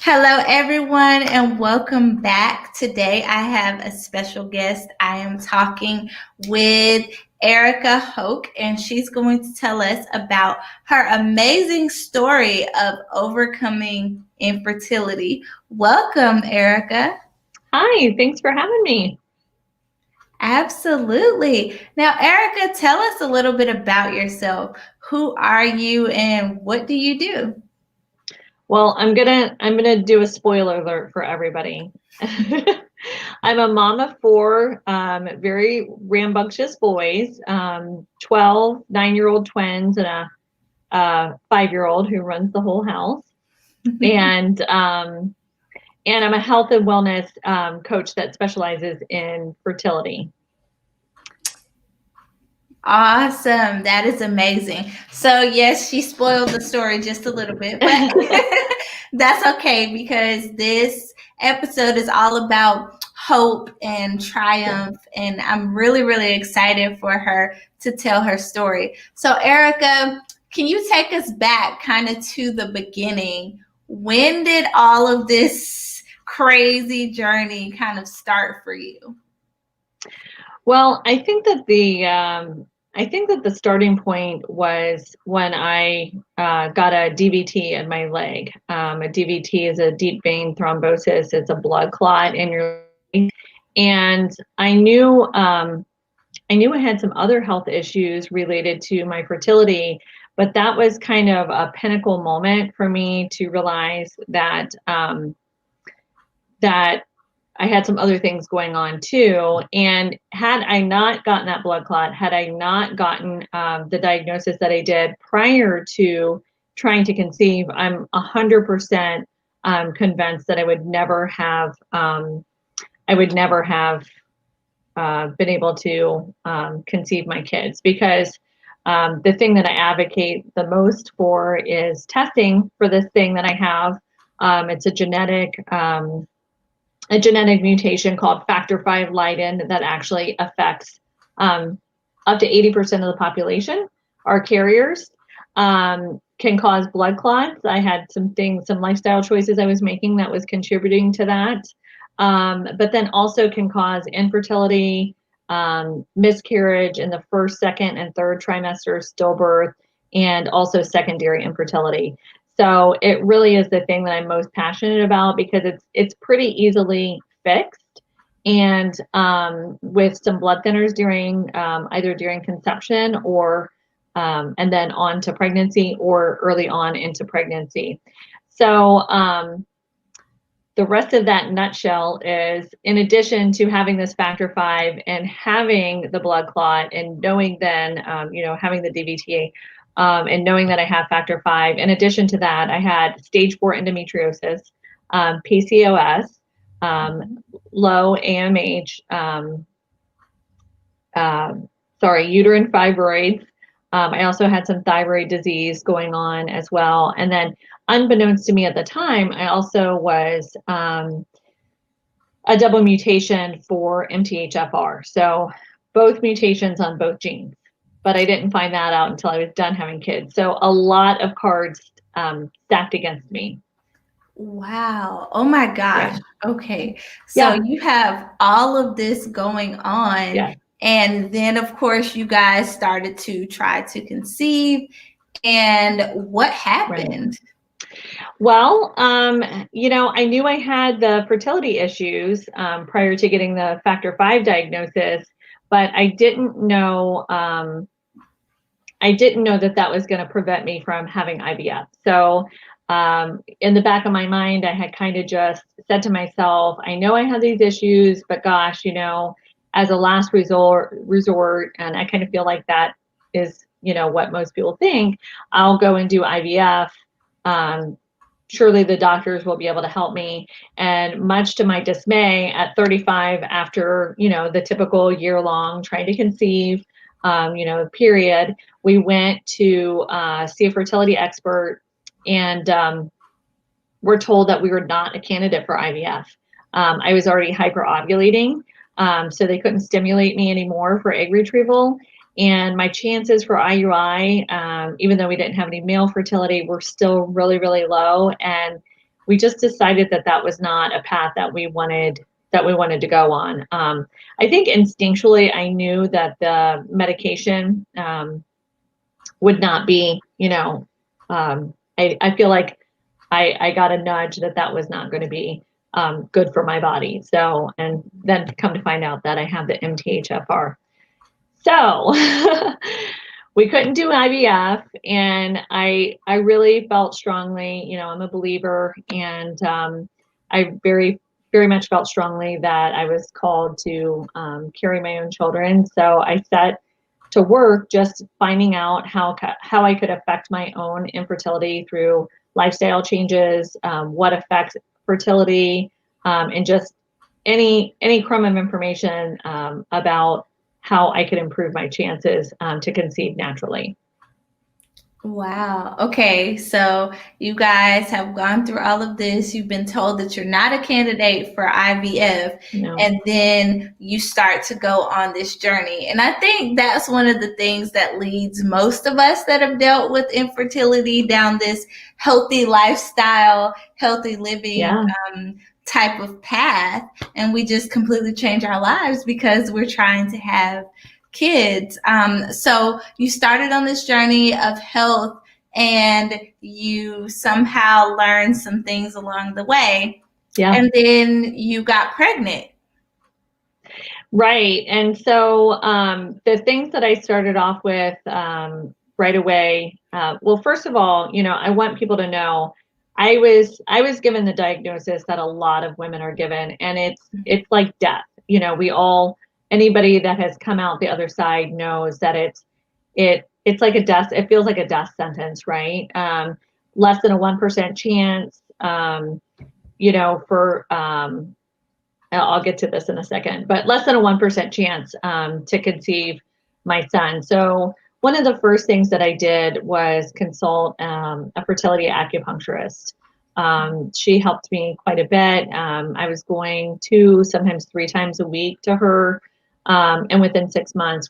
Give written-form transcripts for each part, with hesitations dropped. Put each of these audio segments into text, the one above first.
Hello, everyone, and welcome back. Today, I have a special guest. I am talking with Erica Hoke, and she's going to tell us about her amazing story of overcoming infertility. Welcome, Erica. Hi, thanks for having me. Absolutely. Now, Erica, tell us a little bit about yourself. Who are you, and what do you do? Well, I'm gonna do a spoiler alert for everybody. I'm a mom of four very rambunctious boys, 12 9-year-old twins and a 5-year-old who runs the whole house. And and I'm a health and wellness coach that specializes in fertility. Awesome. That is amazing. So, yes, she spoiled the story just a little bit, but that's okay because this episode is all about hope and triumph. And I'm really, really excited for her to tell her story. So, Erica, can you take us back kind of to the beginning? When did all of this crazy journey kind of start for you? Well, I think that the starting point was when I got a DVT in my leg. A DVT is a deep vein thrombosis. It's a blood clot in your leg, and I knew I had some other health issues related to my fertility, but that was kind of a pinnacle moment for me to realize that I had some other things going on too. And had I not gotten that blood clot, had I not gotten the diagnosis that I did prior to trying to conceive, I'm 100% convinced that I would never have been able to conceive my kids, because the thing that I advocate the most for is testing for this thing that I have. It's a genetic mutation called factor V Leiden that actually affects up to 80% of the population are carriers. Can cause blood clots. I had some lifestyle choices I was making that was contributing to that. But then also can cause infertility, miscarriage in the first, second, and third trimester, stillbirth, and also secondary infertility. So it really is the thing that I'm most passionate about, because it's pretty easily fixed, and with some blood thinners during either during conception or and then on to pregnancy or early on into pregnancy. So the rest of that nutshell is, in addition to having this factor V and having the blood clot and knowing then, having the DVT, and knowing that I have factor V, in addition to that, I had stage 4 endometriosis, PCOS, low AMH, uterine fibroids. I also had some thyroid disease going on as well. And then, unbeknownst to me at the time, I also was a double mutation for MTHFR. So both mutations on both genes. But I didn't find that out until I was done having kids. So a lot of cards stacked against me. Wow. Oh my Yeah. gosh. Okay. So Yeah. you have all of this going on. Yeah. And then, of course, you guys started to try to conceive. And what Right. happened? Well, I knew I had the fertility issues prior to getting the factor V diagnosis, but I didn't know that that was going to prevent me from having IVF. So, in the back of my mind, I had kind of just said to myself, I know I have these issues, but gosh, as a last resort, and I kind of feel like that is, what most people think, I'll go and do IVF. Surely the doctors will be able to help me. And much to my dismay, at 35, after, the typical year-long trying to conceive, period, we went to see a fertility expert, and we're told that we were not a candidate for IVF. I was already hyperovulating, so they couldn't stimulate me anymore for egg retrieval. And my chances for IUI, even though we didn't have any male fertility, were still really, really low. And we just decided that that was not a path that we wanted to go on. I think instinctually I knew that the medication would not be, I feel like I got a nudge that was not going to be good for my body. So, and then come to find out that I have the MTHFR. So we couldn't do IVF, and I really felt strongly, I'm a believer, and I very, very much felt strongly that I was called to carry my own children. So I set to work just finding out how I could affect my own infertility through lifestyle changes, what affects fertility, and just any crumb of information about how I could improve my chances to conceive naturally. Wow. Okay. So you guys have gone through all of this. You've been told that you're not a candidate for IVF. No. And then you start to go on this journey. And I think that's one of the things that leads most of us that have dealt with infertility down this healthy lifestyle, healthy living type of path. And we just completely change our lives because we're trying to have kids. So you started on this journey of health, and you somehow learned some things along the way. Yeah. And then you got pregnant. Right. And so the things that I started off with right away, well, first of all, I want people to know I was given the diagnosis that a lot of women are given, and it's like death. Anybody that has come out the other side knows that it's like a death. It feels like a death sentence, right? Less than a 1% chance, I'll get to this in a second, but less than a 1% chance to conceive my son. So one of the first things that I did was consult a fertility acupuncturist. She helped me quite a bit. I was going 2, sometimes 3 times a week to her. And within 6 months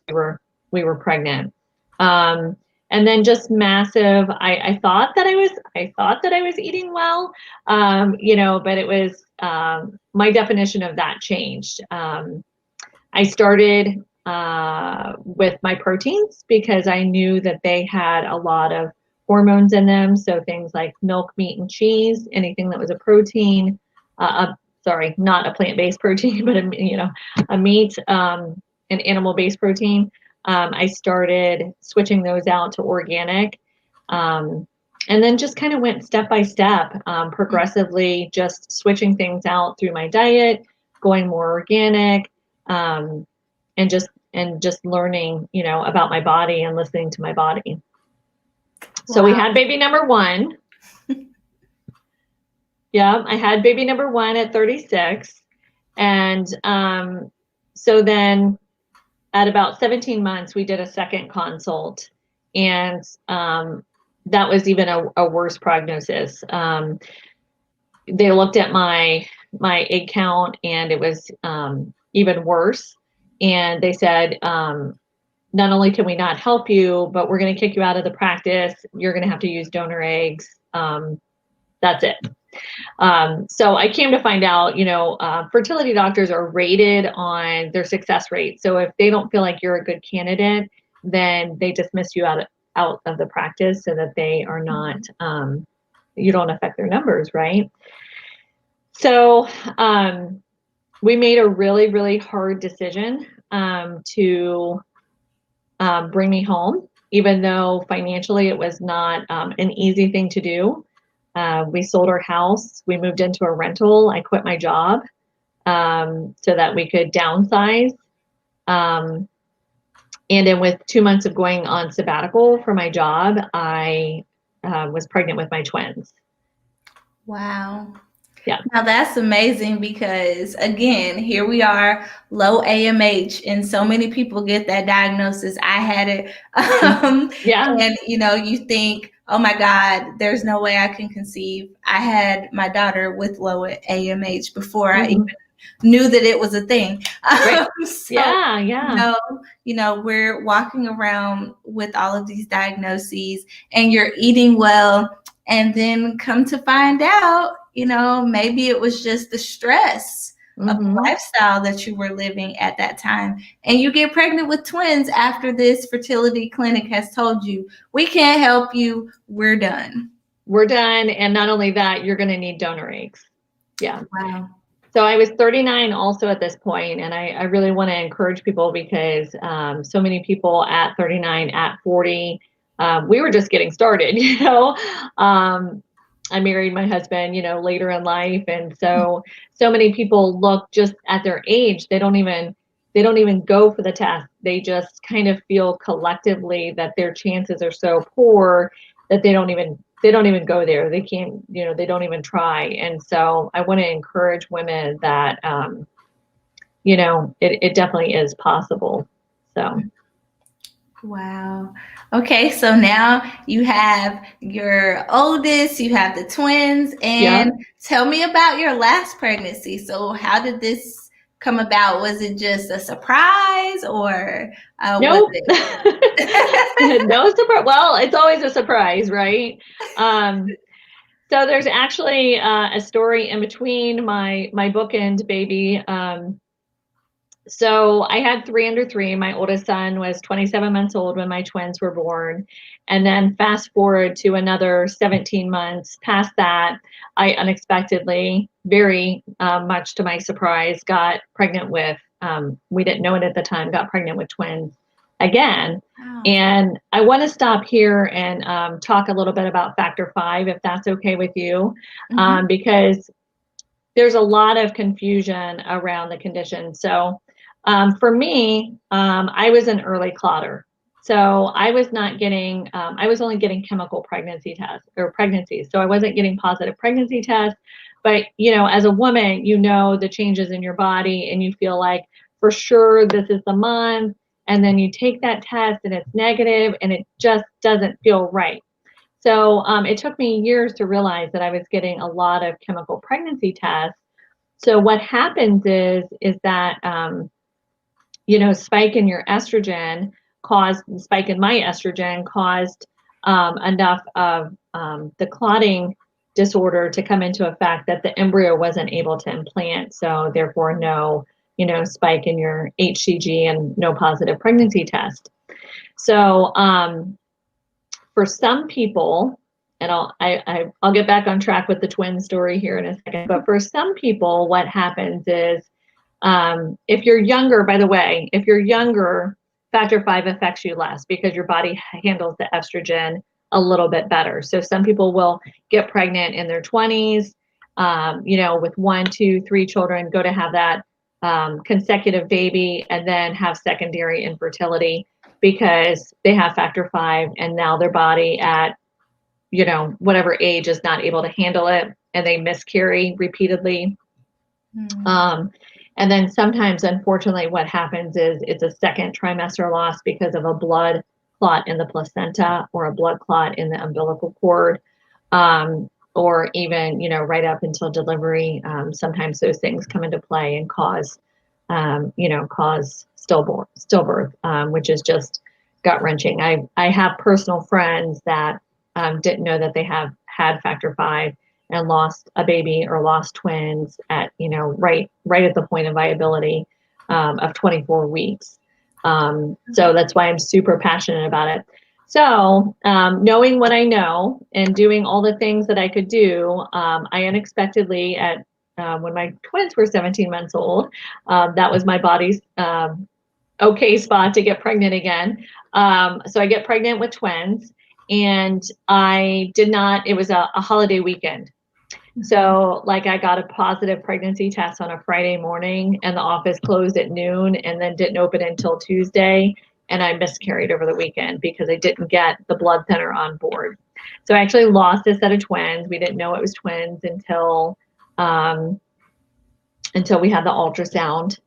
we were pregnant. And then just massive, I thought that I was eating well, but it was, my definition of that changed. I started with my proteins because I knew that they had a lot of hormones in them. So things like milk, meat, and cheese, anything that was a protein, sorry, not a plant-based protein, but a meat, an animal-based protein. I started switching those out to organic, and then just kind of went step by step, progressively, just switching things out through my diet, going more organic, and just learning, about my body and listening to my body. So we had baby number 1. Yeah, I had baby number 1 at 36. And so then at about 17 months, we did a second consult. And that was even a worse prognosis. They looked at my egg count, and it was even worse. And they said, not only can we not help you, but we're going to kick you out of the practice. You're going to have to use donor eggs. That's it. So I came to find out, fertility doctors are rated on their success rate. So if they don't feel like you're a good candidate, then they dismiss you out of the practice so that they are not, you don't affect their numbers, right? So we made a really, really hard decision to bring me home, even though financially it was not an easy thing to do. We sold our house. We moved into a rental. I quit my job so that we could downsize. And then with 2 months of going on sabbatical for my job, I was pregnant with my twins. Wow. Yeah. Now that's amazing because, again, here we are, low AMH, and so many people get that diagnosis. I had it. Yeah. And, you think, oh my God, there's no way I can conceive. I had my daughter with low AMH before I even knew that it was a thing. Right. So, yeah. We're walking around with all of these diagnoses, and you're eating well, and then come to find out, maybe it was just the stress of the Mm-hmm. lifestyle that you were living at that time. And you get pregnant with twins after this fertility clinic has told you, we can't help you, we're done. We're done. And not only that, you're going to need donor eggs. Yeah. Wow. So I was 39 also at this point, and I really want to encourage people because so many people at 39, at 40, we were just getting started, I married my husband, later in life, and so many people look just at their age. They don't even go for the test. They just kind of feel collectively that their chances are so poor that they don't even go there. They can't, they don't even try. And so I want to encourage women that, it definitely is possible. So. Wow. Okay, so now you have your oldest, you have the twins, and tell me about your last pregnancy. So how did this come about? Was it just a surprise, or Nope. was it? No surprise. Well, it's always a surprise, right? So there's actually a story in between my bookend baby. So I had 3 under 3. My oldest son was 27 months old when my twins were born. And then fast forward to another 17 months past that, I unexpectedly, very much to my surprise, got pregnant with, we didn't know it at the time, got pregnant with twins again. Wow. And I want to stop here and talk a little bit about factor 5, if that's okay with you, because there's a lot of confusion around the condition. So for me, I was an early clotter. So I was not getting, I was only getting chemical pregnancy tests or pregnancies. So I wasn't getting positive pregnancy tests. But, as a woman, the changes in your body and you feel like for sure this is the month. And then you take that test and it's negative and it just doesn't feel right. So it took me years to realize that I was getting a lot of chemical pregnancy tests. So what happens is that spike in your estrogen spike in my estrogen caused enough of the clotting disorder to come into effect that the embryo wasn't able to implant. So therefore, no, spike in your HCG and no positive pregnancy test. So for some people, and I'll get back on track with the twin story here in a second. But for some people, what happens is if you're younger, by the way, if you're younger, factor 5 affects you less because your body handles the estrogen a little bit better. So some people will get pregnant in their 20s, with 1, 2, 3 children, go to have that consecutive baby and then have secondary infertility because they have factor 5 and now their body at whatever age is not able to handle it and they miscarry repeatedly. And then sometimes, unfortunately, what happens is it's a second trimester loss because of a blood clot in the placenta or a blood clot in the umbilical cord, or even, right up until delivery. Sometimes those things come into play and cause stillbirth, which is just gut wrenching. I have personal friends that didn't know that they had factor 5 and lost a baby or lost twins at, right at the point of viability of 24 weeks. So that's why I'm super passionate about it. So knowing what I know and doing all the things that I could do, I unexpectedly when my twins were 17 months old, that was my body's okay spot to get pregnant again. So I get pregnant with twins. And it was a holiday weekend. So I got a positive pregnancy test on a Friday morning and the office closed at noon and then didn't open until Tuesday. And I miscarried over the weekend because I didn't get the blood center on board. So I actually lost a set of twins. We didn't know it was twins until we had the ultrasound.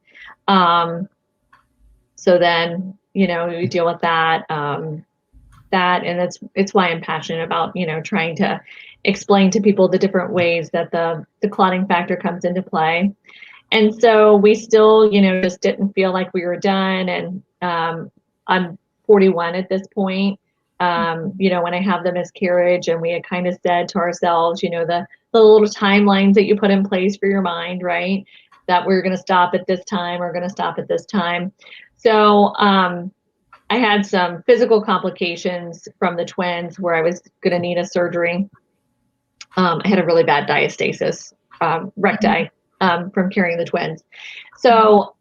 So then, we deal with that. And it's why I'm passionate about, trying to explain to people the different ways that the clotting factor comes into play. And so we still, just didn't feel like we were done. And I'm 41 at this point. When I have the miscarriage, and we had kind of said to ourselves, the little timelines that you put in place for your mind, right? That we're going to stop at this time, we're going to stop at this time. So I had some physical complications from the twins where I was going to need a surgery. I had a really bad diastasis, recti, from carrying the twins. So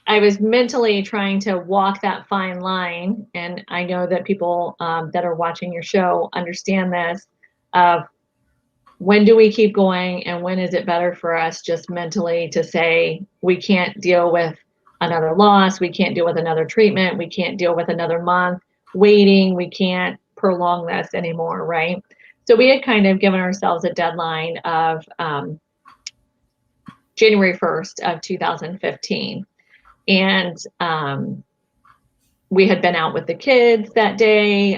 I was mentally trying to walk that fine line. And I know that people that are watching your show understand this, of when do we keep going, and when is it better for us just mentally to say, we can't deal with another loss, we can't deal with another treatment, we can't deal with another month waiting, we can't prolong this anymore, right? So we had kind of given ourselves a deadline of January 1st of 2015. And we had been out with the kids that day,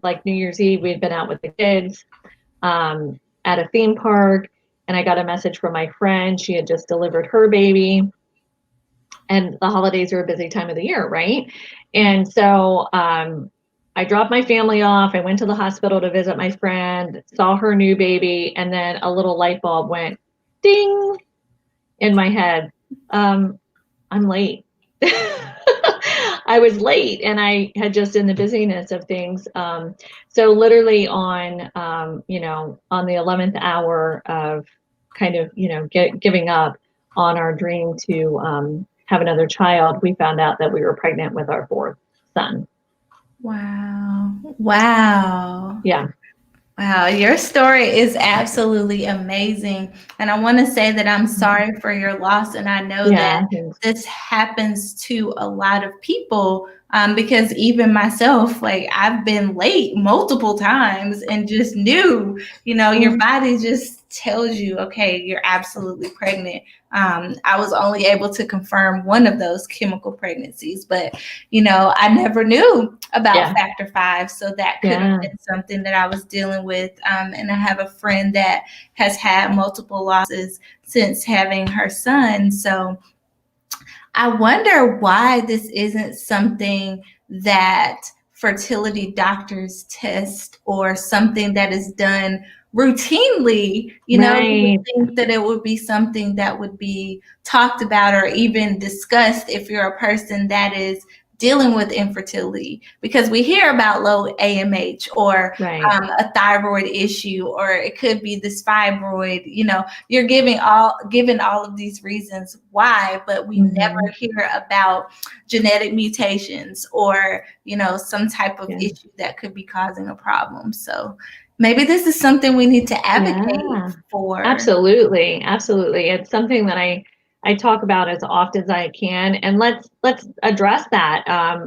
like New Year's Eve, we had been out with the kids at a theme park, and I got a message from my friend. She had just delivered her baby, and the holidays are a busy time of the year, right? And so I dropped my family off. I went to the hospital to visit my friend, saw her new baby, and then a little light bulb went ding in my head. I'm late. I was late, and I had just in the busyness of things. So literally on the 11th hour of kind of, giving up on our dream to have another child, we found out that we were pregnant with our fourth son. Wow. Yeah. Wow, your story is absolutely amazing. And I want to say that I'm sorry for your loss. And I know that this happens to a lot of people, because even myself, like, I've been late multiple times and just knew, your body just tells you, okay, you're absolutely pregnant. I was only able to confirm one of those chemical pregnancies, but, I never knew about factor 5. So that could have been something that I was dealing with. And I have a friend that has had multiple losses since having her son. So I wonder why this isn't something that fertility doctors test, or something that is done routinely. You would think that it would be something that would be talked about or even discussed if you're a person that is dealing with infertility, because we hear about low AMH or a thyroid issue, or it could be this fibroid. You're given all of these reasons why, but we never hear about genetic mutations or some type of issue that could be causing a problem. So maybe this is something we need to advocate for. Absolutely. It's something that I talk about as often as I can, and let's address that.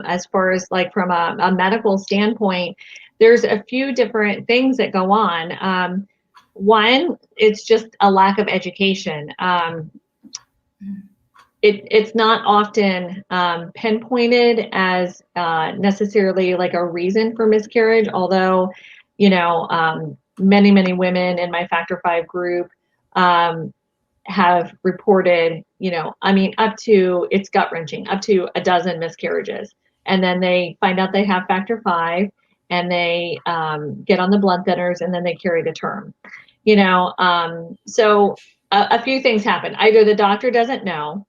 As far as like from a medical standpoint, there's a few different things that go on. One, it's just a lack of education. It's not often pinpointed as necessarily like a reason for miscarriage, although many women in my Factor 5 group have reported, up to, it's gut-wrenching, up to a dozen miscarriages. And then they find out they have Factor 5, and they get on the blood thinners, and then they carry to term. So a few things happen. Either the doctor doesn't know,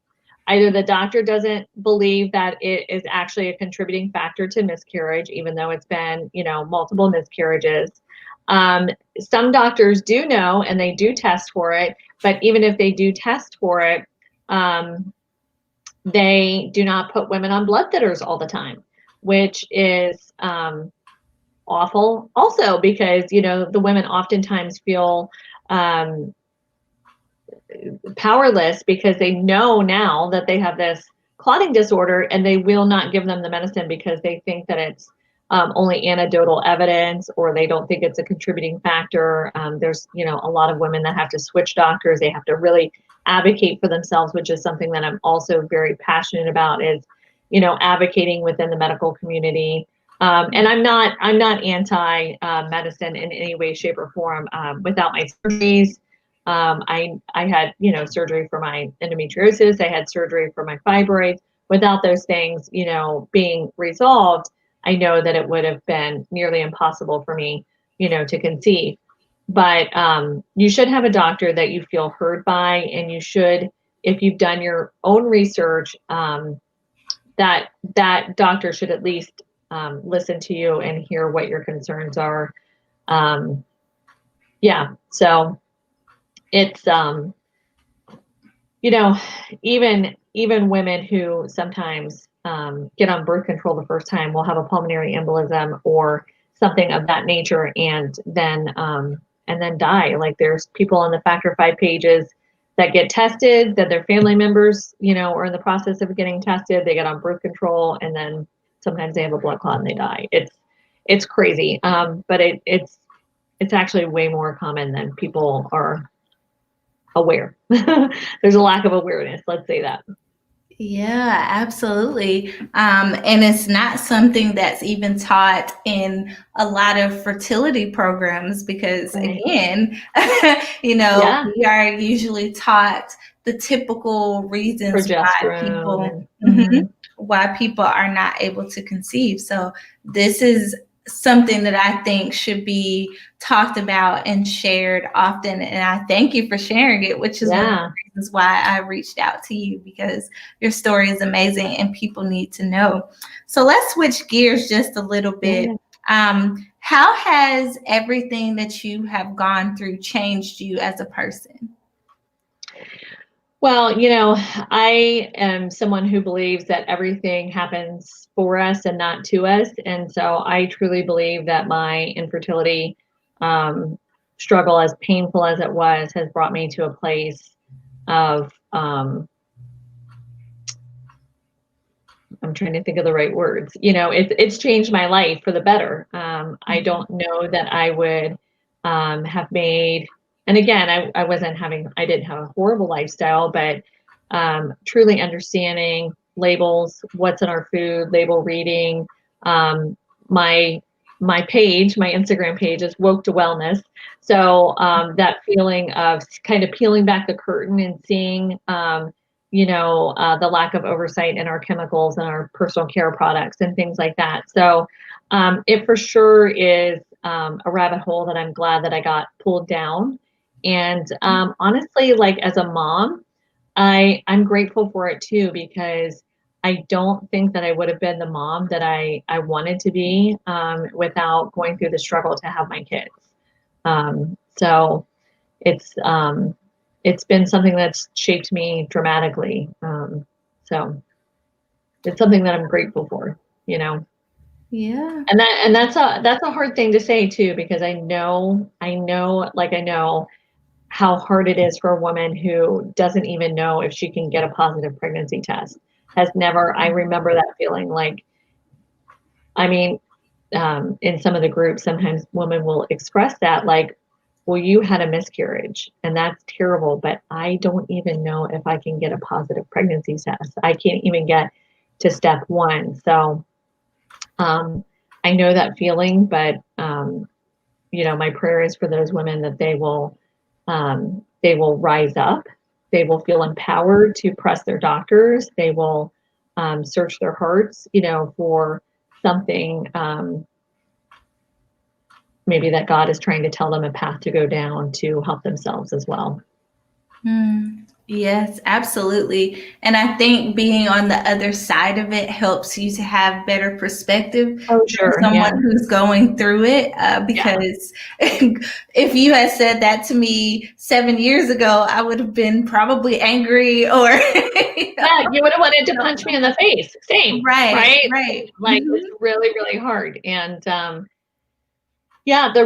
either the doctor doesn't believe that it is actually a contributing factor to miscarriage, even though it's been, multiple miscarriages. Some doctors do know, and they do test for it, but even if they do test for it, they do not put women on blood thinners all the time, which is awful also, because, the women oftentimes feel powerless because they know now that they have this clotting disorder, and they will not give them the medicine because they think that it's only anecdotal evidence, or they don't think it's a contributing factor. There's, a lot of women that have to switch doctors. They have to really advocate for themselves, which is something that I'm also very passionate about, is, advocating within the medical community. And I'm not anti medicine in any way, shape, or form. Without my surgeries, I had, surgery for my endometriosis. I had surgery for my fibroids. Without those things, being resolved, I know that it would have been nearly impossible for me, to conceive. But you should have a doctor that you feel heard by, and you should, if you've done your own research, that doctor should at least listen to you and hear what your concerns are. Yeah, so it's even women who sometimes get on birth control the first time will have a pulmonary embolism or something of that nature, and then die. Like, there's people on the Factor 5 pages that get tested, that their family members, are in the process of getting tested. They get on birth control, and then sometimes they have a blood clot and they die. It's crazy, but it's actually way more common than people are aware. There's a lack of awareness, let's say that. Yeah, absolutely. And it's not something that's even taught in a lot of fertility programs because, Right. again, Yeah. we are usually taught the typical reasons Progesterone. why people are not able to conceive. So this is something that I think should be talked about and shared often. And I thank you for sharing it, which is one of the reasons why I reached out to you, because your story is amazing and people need to know. So let's switch gears just a little bit. How has everything that you have gone through changed you as a person? Well, I am someone who believes that everything happens for us and not to us. And so I truly believe that my infertility struggle, as painful as it was, has brought me to a place of, I'm trying to think of the right words. It's changed my life for the better. I don't know that I would have made, and again, I didn't have a horrible lifestyle, but truly understanding labels, what's in our food, label reading. My Instagram page is Woke to Wellness. So that feeling of kind of peeling back the curtain and seeing, the lack of oversight in our chemicals and our personal care products and things like that. So it for sure is a rabbit hole that I'm glad that I got pulled down. And honestly, like, as a mom, I'm grateful for it too, because I don't think that I would have been the mom that I wanted to be without going through the struggle to have my kids. So it's been something that's shaped me dramatically. So it's something that I'm grateful for, Yeah. And that's a hard thing to say too, because I know how hard it is for a woman who doesn't even know if she can get a positive pregnancy test. I remember that feeling. Like, I mean, in some of the groups, sometimes women will express that, like, well, you had a miscarriage and that's terrible, but I don't even know if I can get a positive pregnancy test. I can't even get to step 1. So I know that feeling, but my prayer is for those women that they will rise up. They will feel empowered to press their doctors. They will search their hearts, for something maybe that God is trying to tell them a path to go down to help themselves as well. Yes, absolutely. And I think being on the other side of it helps you to have better perspective. Oh, sure. Someone who's going through it, because if you had said that to me 7 years ago, I would have been probably angry, or you would have wanted to punch me in the face. Same. Right. Like, it's really, really hard. And the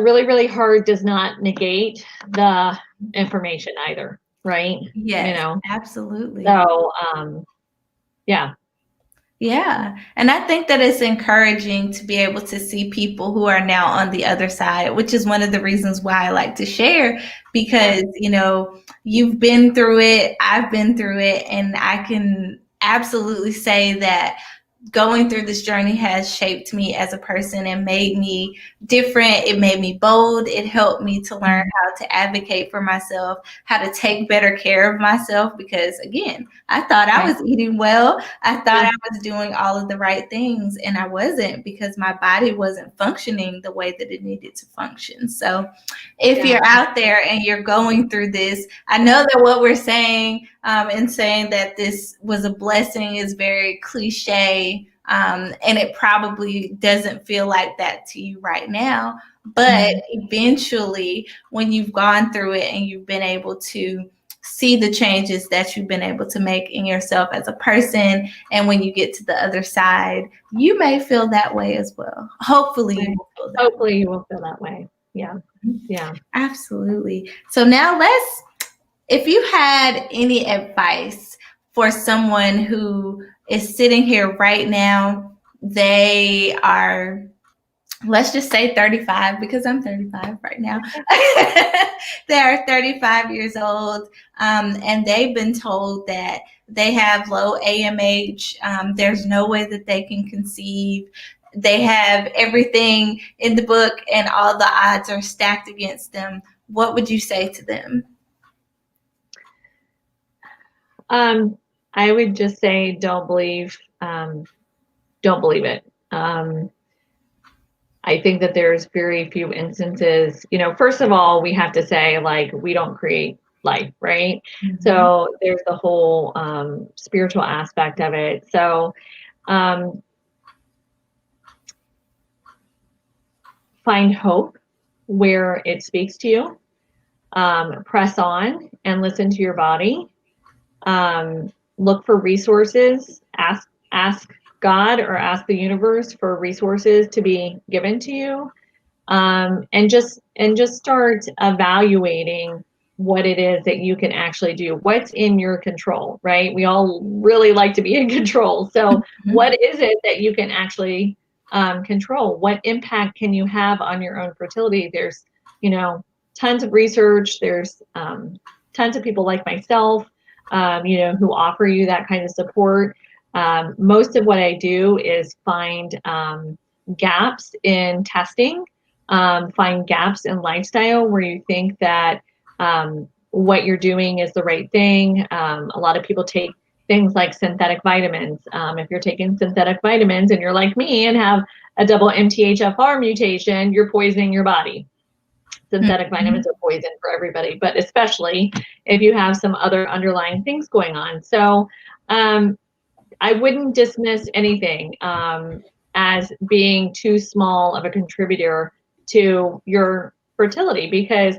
really, really hard does not negate the information either. Right. Yes, absolutely. So, Yeah. And I think that it's encouraging to be able to see people who are now on the other side, which is one of the reasons why I like to share, because, you've been through it, I've been through it, and I can absolutely say that going through this journey has shaped me as a person and made me different. It made me bold. It helped me to learn how to advocate for myself, how to take better care of myself, because again, I thought I was eating well. I thought I was doing all of the right things, and I wasn't, because my body wasn't functioning the way that it needed to function. So if you're out there and you're going through this, I know that what we're saying in saying that this was a blessing is very cliche, and it probably doesn't feel like that to you right now. But eventually, when you've gone through it and you've been able to see the changes that you've been able to make in yourself as a person, and when you get to the other side, you may feel that way as well. Hopefully, you will feel that Hopefully you will feel that way. Yeah. Yeah. Absolutely. So now if you had any advice for someone who is sitting here right now, they are, let's just say 35, because I'm 35 right now. They are 35 years old, and they've been told that they have low AMH. There's no way that they can conceive. They have everything in the book, and all the odds are stacked against them. What would you say to them? I would just say don't believe it. I think that there's very few instances, first of all, we have to say, like, we don't create life, right? Mm-hmm. So there's the whole spiritual aspect of it. So find hope where it speaks to you. Press on and listen to your body. Look for resources. Ask God or ask the universe for resources to be given to you, and just start evaluating what it is that you can actually do. What's in your control, right? We all really like to be in control. So what is it that you can actually control? What impact can you have on your own fertility? There's, tons of research. There's tons of people like myself, who offer you that kind of support. Most of what I do is find gaps in testing, find gaps in lifestyle where you think that what you're doing is the right thing. A lot of people take things like synthetic vitamins. If you're taking synthetic vitamins and you're like me and have a double MTHFR mutation, you're poisoning your body. Synthetic vitamins are poison for everybody, but especially if you have some other underlying things going on. So I wouldn't dismiss anything as being too small of a contributor to your fertility, because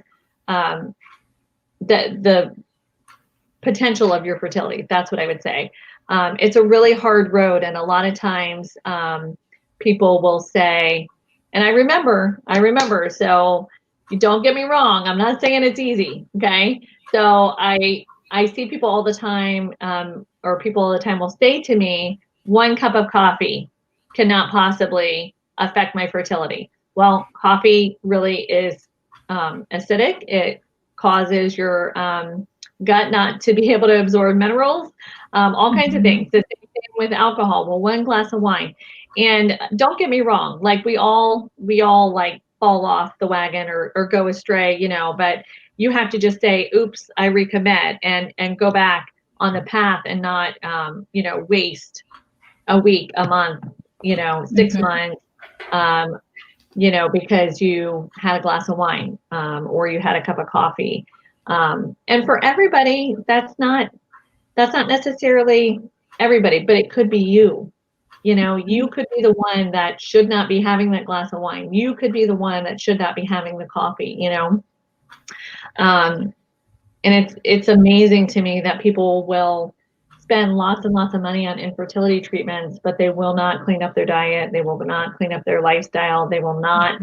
the potential of your fertility, that's what I would say. It's a really hard road, and a lot of times people will say, and I remember, so you don't get me wrong, I'm not saying it's easy, okay? So I see people all the time, or people all the time will say to me, 1 cup of coffee cannot possibly affect my fertility. Well, coffee really is acidic. It causes your gut not to be able to absorb minerals, all kinds of things. The same thing with alcohol. Well, 1 glass of wine. And don't get me wrong, like we all like fall off the wagon or go astray, but you have to just say, oops, I recommit, and go back on the path and not, waste a week, a month, 6 months, because you had a glass of wine, or you had a cup of coffee. And for everybody, that's not necessarily everybody, but it could be you. You could be the one that should not be having that glass of wine. You could be the one that should not be having the coffee, and it's amazing to me that people will spend lots and lots of money on infertility treatments, but they will not clean up their diet. They will not clean up their lifestyle. They will not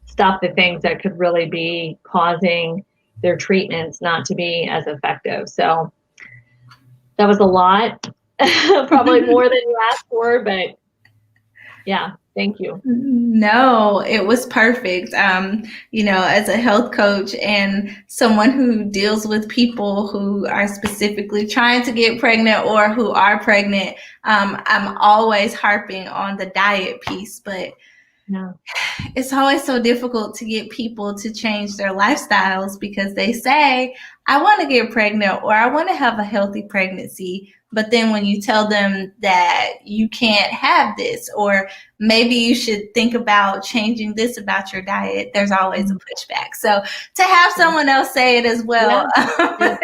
stop the things that could really be causing their treatments not to be as effective. So that was a lot, probably more than you asked for, but yeah. Thank you. No, it was perfect. As a health coach and someone who deals with people who are specifically trying to get pregnant or who are pregnant, I'm always harping on the diet piece, but Yeah. it's always so difficult to get people to change their lifestyles because they say, I want to get pregnant or I want to have a healthy pregnancy. But then when you tell them that you can't have this, or maybe you should think about changing this about your diet, there's always a pushback. So to have someone else say it as well, Yeah.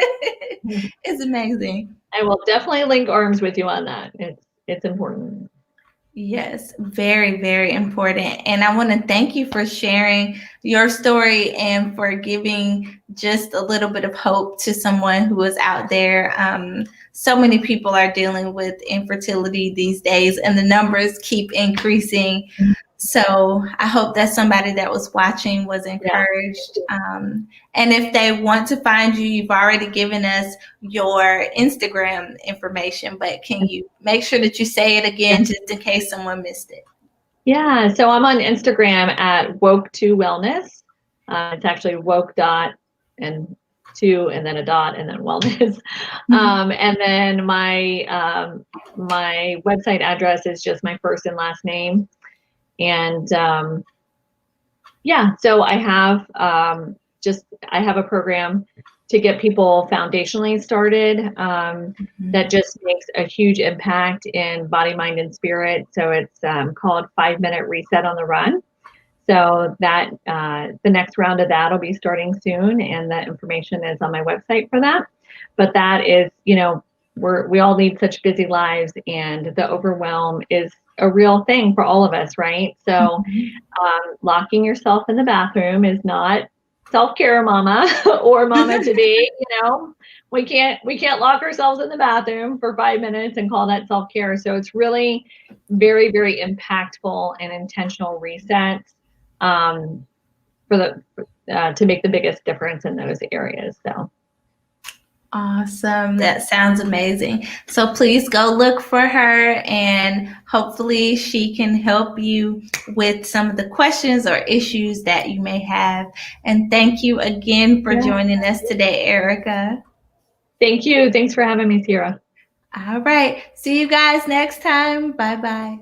is amazing. I will definitely link arms with you on that. It's important. Yes, very, very important. And I want to thank you for sharing your story and for giving just a little bit of hope to someone who is out there. So many people are dealing with infertility these days, and the numbers keep increasing. So I hope that somebody that was watching was encouraged. And if they want to find you, you've already given us your Instagram information, but can you make sure that you say it again just in case someone missed it? Yeah, so I'm on Instagram at woke2wellness. It's actually woke dot and two and then a dot and then wellness. And then my website address is just my first and last name. And so I have I have a program to get people foundationally started that just makes a huge impact in body, mind, and spirit. So it's called 5-Minute Reset on the Run. So that the next round of that will be starting soon, and that information is on my website for that. But that is, we all lead such busy lives, and the overwhelm is a real thing for all of us, right? So locking yourself in the bathroom is not self-care, mama or mama to be. We can't lock ourselves in the bathroom for 5 minutes and call that self-care. So it's really very, very impactful and intentional resets to make the biggest difference in those areas. So awesome. That sounds amazing. So please go look for her, and hopefully she can help you with some of the questions or issues that you may have. And thank you again for joining us today, Erica. Thank you. Thanks for having me, Sierra. All right. See you guys next time. Bye-bye.